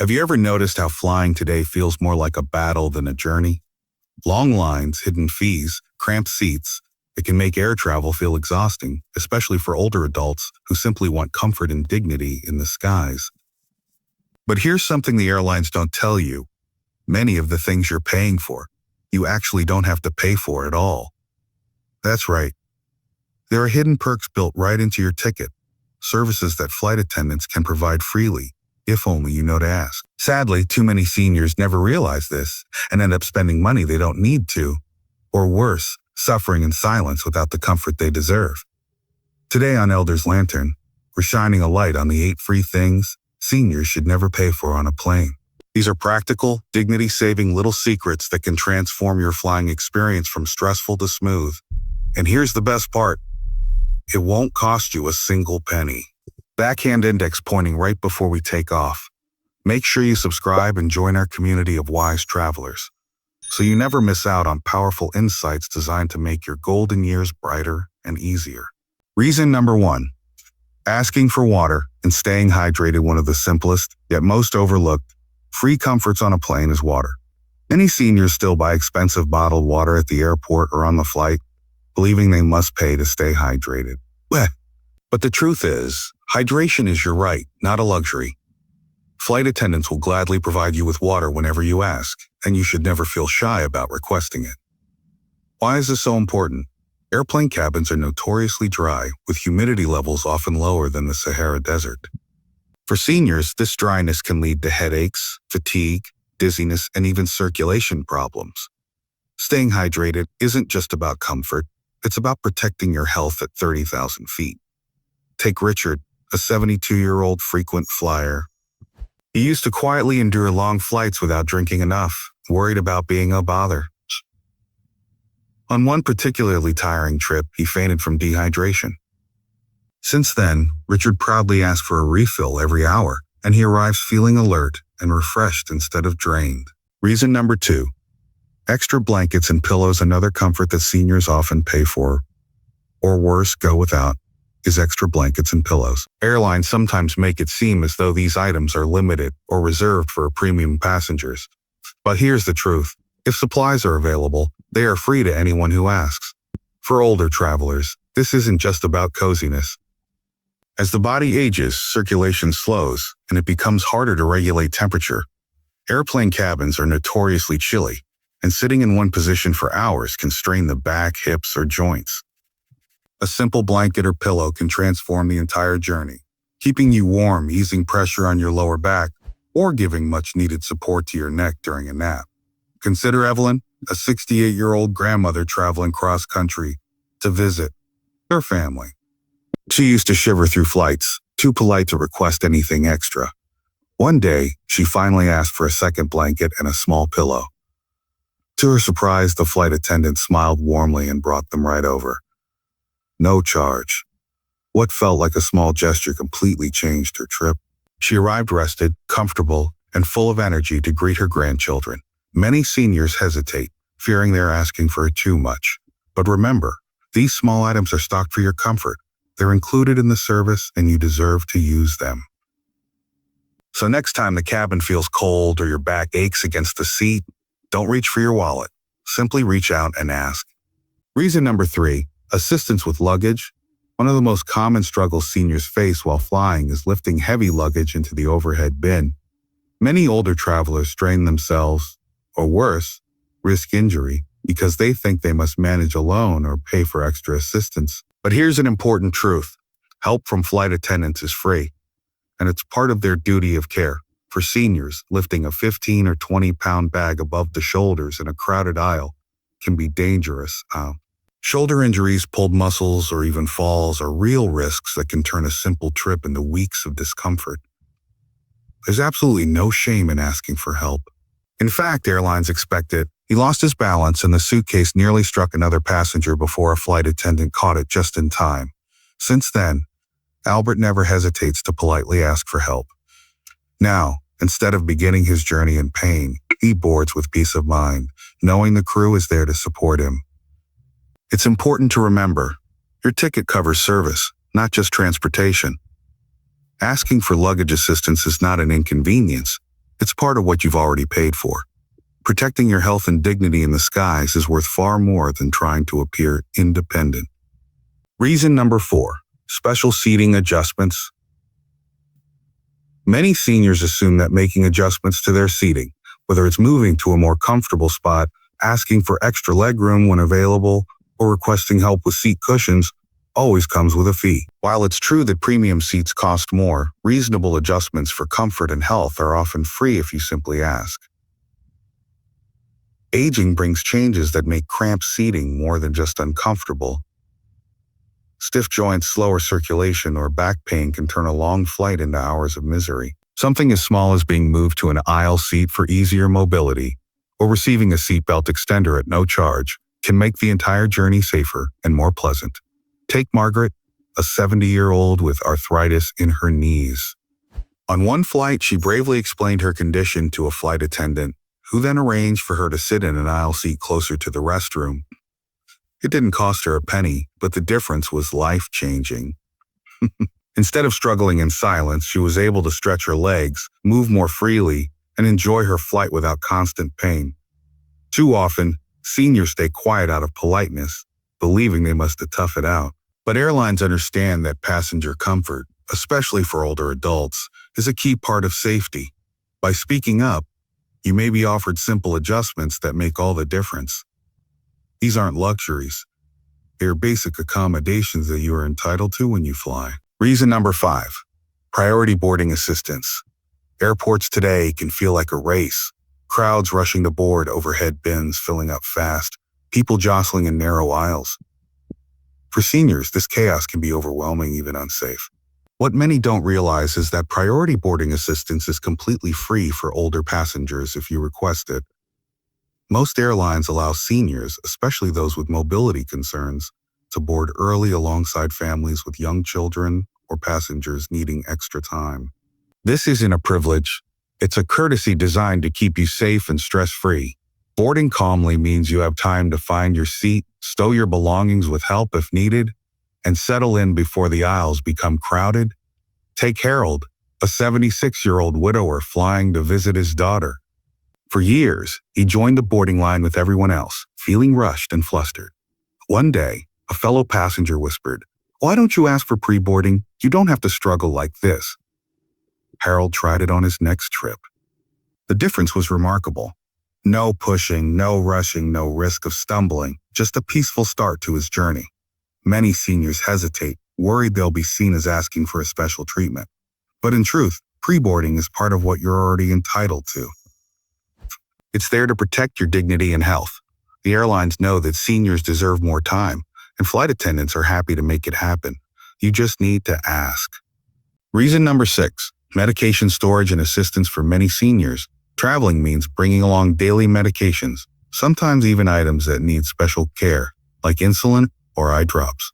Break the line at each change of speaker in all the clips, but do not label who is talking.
Have you ever noticed how flying today feels more like a battle than a journey? Long lines, hidden fees, cramped seats. It can make air travel feel exhausting, especially for older adults who simply want comfort and dignity in the skies. But here's something the airlines don't tell you. Many of the things you're paying for, you actually don't have to pay for at all. That's right. There are hidden perks built right into your ticket, services that flight attendants can provide freely, if only you know to ask. Sadly, too many seniors never realize this and end up spending money they don't need to, or worse, suffering in silence without the comfort they deserve. Today on Elder's Lantern, we're shining a light on the 8 free things seniors should never pay for on a plane. These are practical, dignity-saving little secrets that can transform your flying experience from stressful to smooth. And here's the best part. It won't cost you a single penny. Backhand index pointing right before we take off. Make sure you subscribe and join our community of wise travelers, so you never miss out on powerful insights designed to make your golden years brighter and easier. Reason number 1. Asking for water and staying hydrated. One of the simplest, yet most overlooked, free comforts on a plane is water. Many seniors still buy expensive bottled water at the airport or on the flight, believing they must pay to stay hydrated. But the truth is, hydration is your right, not a luxury. Flight attendants will gladly provide you with water whenever you ask, and you should never feel shy about requesting it. Why is this so important? Airplane cabins are notoriously dry, with humidity levels often lower than the Sahara Desert. For seniors, this dryness can lead to headaches, fatigue, dizziness, and even circulation problems. Staying hydrated isn't just about comfort, it's about protecting your health at 30,000 feet. Take Richard, a 72-year-old frequent flyer. He used to quietly endure long flights without drinking enough, worried about being a bother. On one particularly tiring trip, he fainted from dehydration. Since then, Richard proudly asks for a refill every hour, and he arrives feeling alert and refreshed instead of drained. Reason number 2. Extra blankets and pillows. Another comfort that seniors often pay for, or worse, go without, is extra blankets and pillows. Airlines sometimes make it seem as though these items are limited or reserved for premium passengers. But here's the truth. If supplies are available, they are free to anyone who asks. For older travelers, this isn't just about coziness. As the body ages, circulation slows, and it becomes harder to regulate temperature. Airplane cabins are notoriously chilly, and sitting in one position for hours can strain the back, hips, or joints. A simple blanket or pillow can transform the entire journey, keeping you warm, easing pressure on your lower back, or giving much-needed support to your neck during a nap. Consider Evelyn, a 68-year-old grandmother traveling cross-country to visit her family. She used to shiver through flights, too polite to request anything extra. One day, she finally asked for a second blanket and a small pillow. To her surprise, the flight attendant smiled warmly and brought them right over. No charge. What felt like a small gesture completely changed her trip. She arrived rested, comfortable, and full of energy to greet her grandchildren. Many seniors hesitate, fearing they're asking for too much. But remember, these small items are stocked for your comfort. They're included in the service, and you deserve to use them. So next time the cabin feels cold or your back aches against the seat, don't reach for your wallet. Simply reach out and ask. Reason number 3, assistance with luggage. One of the most common struggles seniors face while flying is lifting heavy luggage into the overhead bin. Many older travelers strain themselves, or worse, risk injury because they think they must manage alone or pay for extra assistance. But here's an important truth. Help from flight attendants is free, and it's part of their duty of care. For seniors, lifting a 15 or 20-pound bag above the shoulders in a crowded aisle can be dangerous. Shoulder injuries, pulled muscles, or even falls are real risks that can turn a simple trip into weeks of discomfort. There's absolutely no shame in asking for help. In fact, airlines expect it. He lost his balance and the suitcase nearly struck another passenger before a flight attendant caught it just in time. Since then, Albert never hesitates to politely ask for help. Now, instead of beginning his journey in pain, he boards with peace of mind, knowing the crew is there to support him. It's important to remember, your ticket covers service, not just transportation. Asking for luggage assistance is not an inconvenience. It's part of what you've already paid for. Protecting your health and dignity in the skies is worth far more than trying to appear independent. Reason number 4, special seating adjustments. Many seniors assume that making adjustments to their seating, whether it's moving to a more comfortable spot, asking for extra legroom when available, or requesting help with seat cushions, always comes with a fee. While it's true that premium seats cost more, reasonable adjustments for comfort and health are often free if you simply ask. Aging brings changes that make cramped seating more than just uncomfortable. Stiff joints, slower circulation, or back pain can turn a long flight into hours of misery. Something as small as being moved to an aisle seat for easier mobility, or receiving a seatbelt extender at no charge, can make the entire journey safer and more pleasant. Take Margaret, a 70-year-old with arthritis in her knees. On one flight, she bravely explained her condition to a flight attendant, who then arranged for her to sit in an aisle seat closer to the restroom. It didn't cost her a penny, but the difference was life-changing. Instead of struggling in silence, she was able to stretch her legs, move more freely, and enjoy her flight without constant pain. Too often, seniors stay quiet out of politeness, believing they must tough it out. But airlines understand that passenger comfort, especially for older adults, is a key part of safety. By speaking up, you may be offered simple adjustments that make all the difference. These aren't luxuries. They are basic accommodations that you are entitled to when you fly. Reason number 5, priority boarding assistance. Airports today can feel like a race. Crowds rushing to board, overhead bins filling up fast, people jostling in narrow aisles. For seniors, this chaos can be overwhelming, even unsafe. What many don't realize is that priority boarding assistance is completely free for older passengers if you request it. Most airlines allow seniors, especially those with mobility concerns, to board early alongside families with young children or passengers needing extra time. This isn't a privilege. It's a courtesy designed to keep you safe and stress-free. Boarding calmly means you have time to find your seat, stow your belongings with help if needed, and settle in before the aisles become crowded. Take Harold, a 76-year-old widower flying to visit his daughter. For years, he joined the boarding line with everyone else, feeling rushed and flustered. One day, a fellow passenger whispered, "Why don't you ask for pre-boarding? You don't have to struggle like this." Harold tried it on his next trip. The difference was remarkable. No pushing, no rushing, no risk of stumbling, just a peaceful start to his journey. Many seniors hesitate, worried they'll be seen as asking for a special treatment. But in truth, pre-boarding is part of what you're already entitled to. It's there to protect your dignity and health. The airlines know that seniors deserve more time, and flight attendants are happy to make it happen. You just need to ask. Reason number 6, medication storage and assistance for many seniors. Traveling means bringing along daily medications, sometimes even items that need special care, like insulin or eye drops.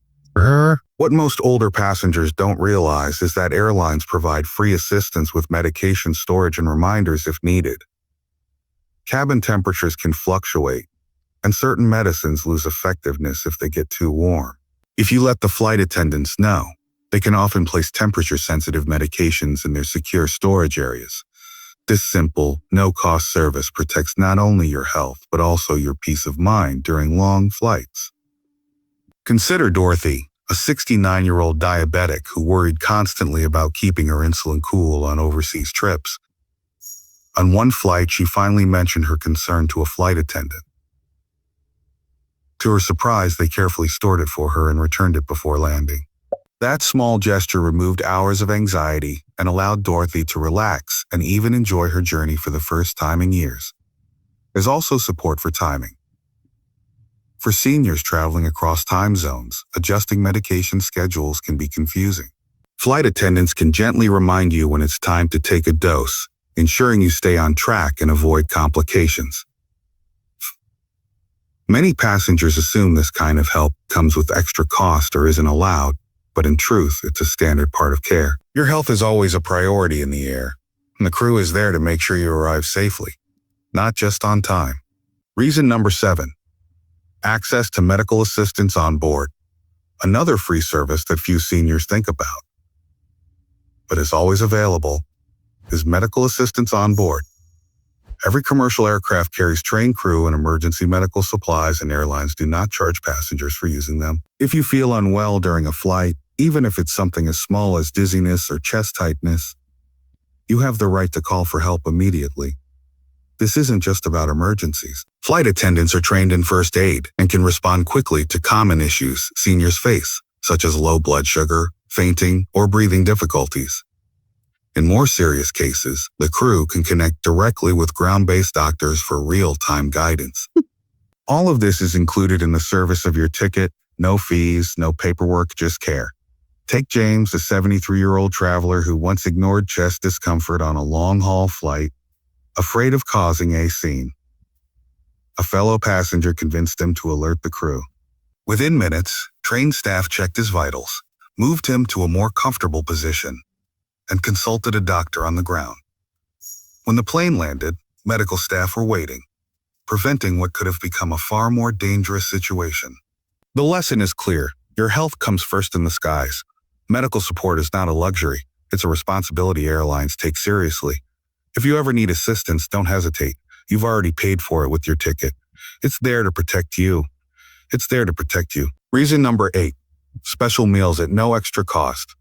What most older passengers don't realize is that airlines provide free assistance with medication storage and reminders if needed. Cabin temperatures can fluctuate, and certain medicines lose effectiveness if they get too warm. If you let the flight attendants know, they can often place temperature-sensitive medications in their secure storage areas. This simple, no-cost service protects not only your health, but also your peace of mind during long flights. Consider Dorothy, a 69-year-old diabetic who worried constantly about keeping her insulin cool on overseas trips. On one flight, she finally mentioned her concern to a flight attendant. To her surprise, they carefully stored it for her and returned it before landing. That small gesture removed hours of anxiety and allowed Dorothy to relax and even enjoy her journey for the first time in years. There's also support for timing. For seniors traveling across time zones, adjusting medication schedules can be confusing. Flight attendants can gently remind you when it's time to take a dose, ensuring you stay on track and avoid complications. Many passengers assume this kind of help comes with extra cost or isn't allowed, but in truth, it's a standard part of care. Your health is always a priority in the air, and the crew is there to make sure you arrive safely, not just on time. Reason number 7, access to medical assistance on board. Another free service that few seniors think about, but is always available, is medical assistance on board. Every commercial aircraft carries trained crew and emergency medical supplies, and airlines do not charge passengers for using them. If you feel unwell during a flight, even if it's something as small as dizziness or chest tightness, you have the right to call for help immediately. This isn't just about emergencies. Flight attendants are trained in first aid and can respond quickly to common issues seniors face, such as low blood sugar, fainting, or breathing difficulties. In more serious cases, the crew can connect directly with ground-based doctors for real-time guidance. All of this is included in the service of your ticket. No fees, no paperwork, just care. Take James, a 73-year-old traveler who once ignored chest discomfort on a long-haul flight, afraid of causing a scene. A fellow passenger convinced him to alert the crew. Within minutes, trained staff checked his vitals, moved him to a more comfortable position, and consulted a doctor on the ground. When the plane landed, medical staff were waiting, preventing what could have become a far more dangerous situation. The lesson is clear. Your health comes first in the skies. Medical support is not a luxury. It's a responsibility airlines take seriously. If you ever need assistance, don't hesitate. You've already paid for it with your ticket. It's there to protect you. It's there to protect you. Reason number 8. Special meals at no extra cost.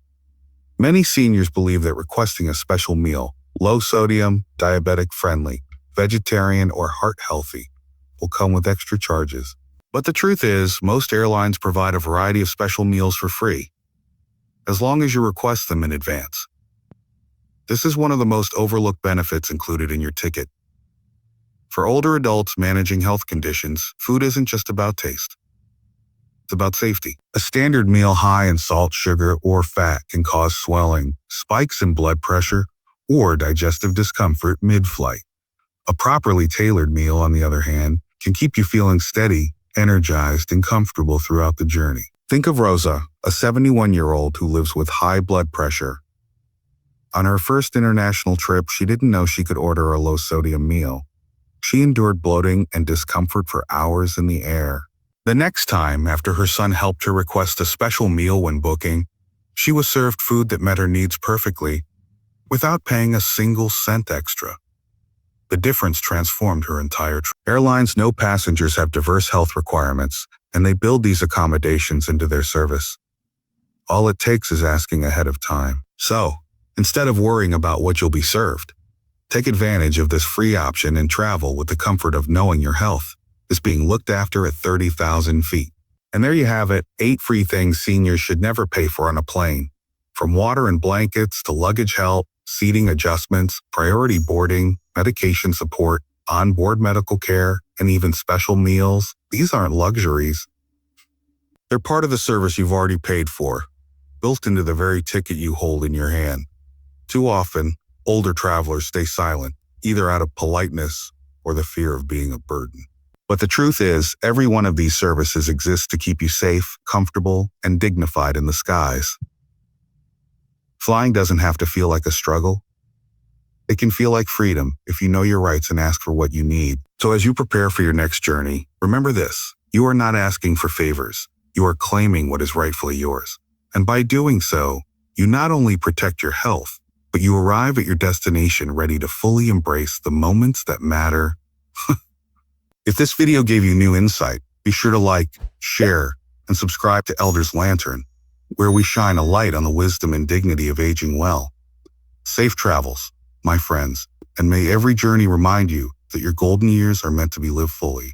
Many seniors believe that requesting a special meal, low sodium, diabetic friendly, vegetarian, or heart healthy, will come with extra charges. But the truth is, most airlines provide a variety of special meals for free, as long as you request them in advance. This is one of the most overlooked benefits included in your ticket. For older adults managing health conditions, food isn't just about taste. It's about safety. A standard meal high in salt, sugar, or fat can cause swelling, spikes in blood pressure, or digestive discomfort mid-flight. A properly tailored meal, on the other hand, can keep you feeling steady, energized, and comfortable throughout the journey. Think of Rosa, a 71-year-old who lives with high blood pressure. On her first international trip, she didn't know she could order a low-sodium meal. She endured bloating and discomfort for hours in the air. The next time, after her son helped her request a special meal when booking, she was served food that met her needs perfectly, without paying a single cent extra. The difference transformed her entire trip. Airlines know passengers have diverse health requirements, and they build these accommodations into their service. All it takes is asking ahead of time. So, instead of worrying about what you'll be served, take advantage of this free option and travel with the comfort of knowing your health is being looked after at 30,000 feet. And there you have it, 8 free things seniors should never pay for on a plane. From water and blankets to luggage help, seating adjustments, priority boarding, medication support, onboard medical care, and even special meals. These aren't luxuries. They're part of the service you've already paid for, built into the very ticket you hold in your hand. Too often, older travelers stay silent, either out of politeness or the fear of being a burden. But the truth is, every one of these services exists to keep you safe, comfortable, and dignified in the skies. Flying doesn't have to feel like a struggle. It can feel like freedom if you know your rights and ask for what you need. So as you prepare for your next journey, remember this: you are not asking for favors. You are claiming what is rightfully yours. And by doing so, you not only protect your health, but you arrive at your destination ready to fully embrace the moments that matter. If this video gave you new insight, be sure to like, share, and subscribe to Elder's Lantern, where we shine a light on the wisdom and dignity of aging well. Safe travels, my friends, and may every journey remind you that your golden years are meant to be lived fully.